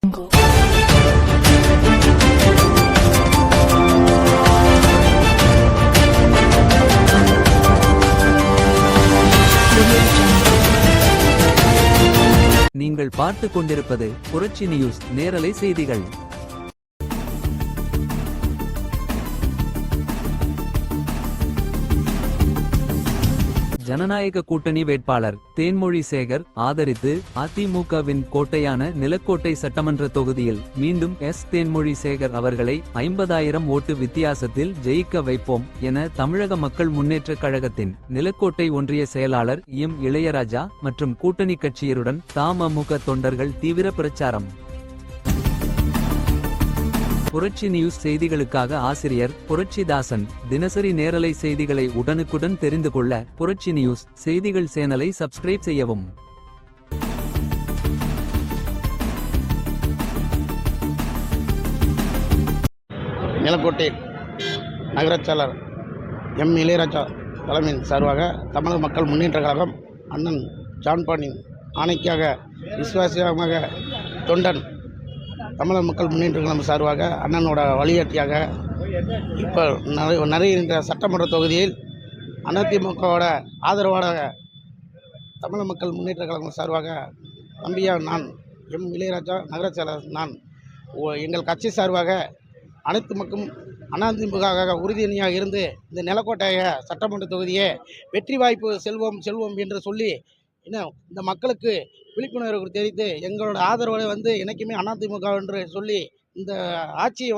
நீங்கள் பார்த்துக் கொண்டிருப்பது புரட்சி நியூஸ் நேரலை செய்திகள். ஜனநாயக கூட்டணி வேட்பாளர் தேன்மொழி சேகர் ஆதரித்து அதிமுகவின் கோட்டையான நிலக்கோட்டை சட்டமன்ற தொகுதியில் மீண்டும் தேன்மொழி சேகர் அவர்களை 50,000 ஓட்டு வித்தியாசத்தில் ஜெயிக்க வைப்போம் என தமிழக மக்கள் முன்னேற்றக் கழகத்தின் நிலக்கோட்டை ஒன்றிய செயலாளர் இளையராஜா மற்றும் கூட்டணி கட்சியருடன் தமுக தொண்டர்கள் தீவிர பிரச்சாரம். புரட்சி நியூஸ் செய்திகளுக்காக ஆசிரியர் புரட்சிதாசன். தினசரி நேரலை செய்திகளை உடனுக்குடன் தெரிந்து கொள்ள புரட்சி நியூஸ் செய்திகள் சேனலை சப்ஸ்கிரைப் செய்யவும். நிலக்கோட்டை நகரச்செயலர் இளையராஜா தலைமையின் சார்பாக தமிழக மக்கள் முன்னேற்ற கழகம் அண்ணன் ஜான்பாண்டின் ஆணைக்காக விசுவாசமாக தொண்டன் தமிழக மக்கள் முன்னேற்ற கழகம் சார்பாக அண்ணனோட வழிகாட்டியாக இப்போ நிறைய சட்டமன்ற தொகுதியில் அதிமுகவோட ஆதரவாக தமிழக மக்கள் முன்னேற்ற கழகம் சார்பாக தம்பியா நான் இளையராஜா நகர செயலர் நான் எங்கள் கட்சி சார்பாக அனைத்து மக்களும் அதிமுக உறுதியணியாக இருந்து இந்த நிலக்கோட்டைய சட்டமன்ற தொகுதியை வெற்றி வாய்ப்பு செல்வோம் என்று சொல்லி இந்த மக்களுக்கு விழிப்புணர்வு தெரிவித்து எங்களோட ஆதரவை என்றைக்குமே அதிமுக என்று சொல்லி இந்த ஆட்சியை